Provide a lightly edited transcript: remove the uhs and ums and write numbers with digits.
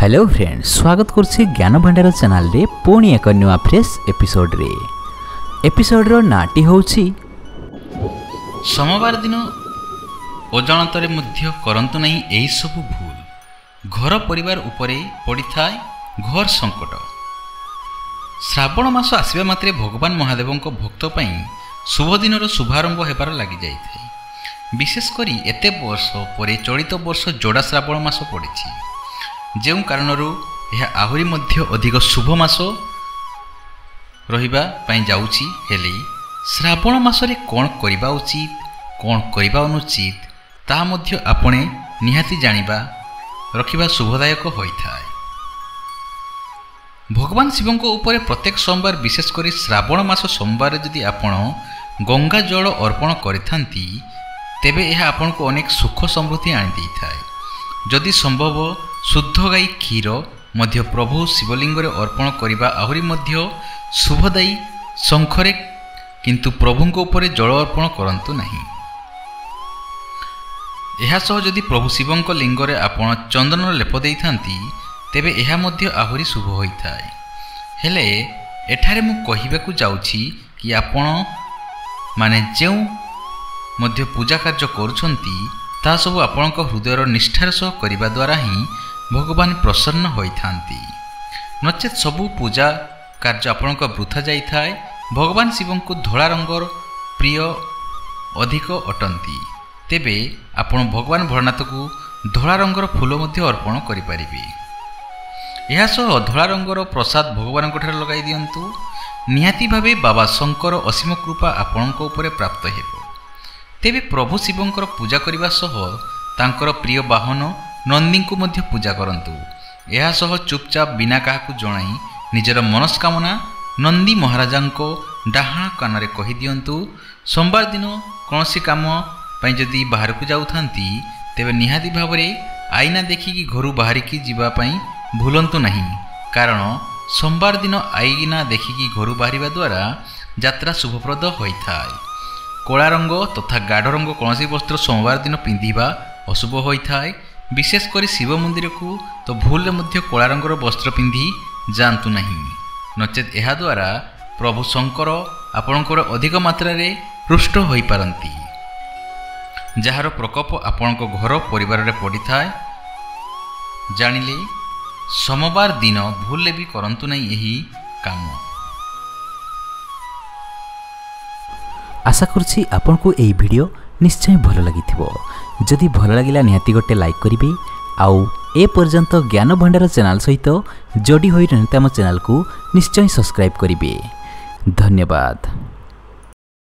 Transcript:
Hello friends, स्वागत करछि ज्ञान भंडार चैनल रे पुणी एक नुआ फ्रेश एपिसोड रो नाटी होछि सोमवार दिन अजाणतरे मध्य करंतु नहीं एही सब भूल घर परिवार उपरे पड़ी थाए घर संकट। श्रावण मास आसीबा मात्रे भगवान महादेव भक्त पई शुभ दिन शुभारंभ हेबार लागि जाइथाय। विशेष करी एते वर्ष परे चलित वर्ष जोड़ा श्रावण मास पड़िछि, जो कारणरू यह आहुरी मध्य अधिक शुभ मास रहिबा पई जाउछि। हेले श्रावण मासरे कोन करिबा उचित कोन करिबा अनुचित ता मध्य आपणे निहाती जानिबा रखिबा शुभदायक होइथाय। भगवान शिवंको ऊपर प्रत्येक सोमवार विशेष करी श्रावण मास सोमवार यदि आपण गंगा जल अर्पण करिथांती तेबे यह आपनको अनेक सुख समृद्धि आनि दैथाय। जदि संभव शुद्ध गाई क्षीर मध्य प्रभु शिवलिंग अर्पण करने आहुरी मध्य शुभदायी शंखरे, किंतु प्रभु ऊपर जल अर्पण करंतु नहीं। यह सह जदि प्रभु शिवंक लिंगरे आपण चंदन लेप देइथांती तेबे यह मध्य आहुरी शुभ होइथाय। हेले एठारे मु कहिबाकु जाउछि कि आपण माने जेउ मध्य पूजा कार्य करुछंती ता सब आपणक हृदयर निष्ठार सह करिबा द्वारा ही भगवान प्रसन्न होइथांती। नचेत सबु पूजा कार्य आपणक वृथा जाइथाय। भगवान शिव को धला रंगर प्रिय अधिक अटंती, तेबे आपण भगवान भोलेनाथ को धला रंगर फूल मध्य अर्पण करि परिबे। एहा सह धला रंगर प्रसाद भगवान ठारे लगाई दियंतु, निहाती भावे बाबा शंकर असीम कृपा आपणक उपरे प्राप्त हेबो। तेबे प्रभु शिवंकर पूजा करने सह तांकर प्रिय वाहन नंदी को मध्य पूजा करंतु। यह सह चुपचाप बिना काहाकु जणाई निजर मनस्कामना नंदी महाराजांको डाहाण कानरे कहि दियंतु। सोमवार दिन कौनसी काम पई जदि बाहर को जाउथांती तेबे निहाती भावरे आईना देखिकी घरु बाहरिकी जीवा पई भूलंतु नहीं, कारण सोमवार दिन आईना देखिकी घरु बाहरिबा द्वारा यात्रा शुभप्रद होइथाय। कला रंग तथा गाढ़ रंग कौन वस्त्र सोमवार दिन पिंधिबा अशुभ होइथाय। विशेष करी शिव मंदिर को तो भूल मध्य कला रंगर वस्त्र पिंधि जातु नहीं, नचेत यह द्वारा प्रभु शंकर आपणकर अधिक मात्रा रे रुष्ट होई पारंती, जार प्रकोप आपणक घर परिवार रे पड़ी थाए। जानिले सोमवार दिन भूल भी करंतु नहीं यही काम। आशा करछि आपनको एई वीडियो निश्चय भल लागिथिबो। जदि भल लागिला निहाती गोटे लाइक करिवे, आउ ए पर्यंत ज्ञान भंडार चैनल सहित जोडी होई रहते आम चैनल को निश्चय सब्सक्राइब करिवे। धन्यवाद।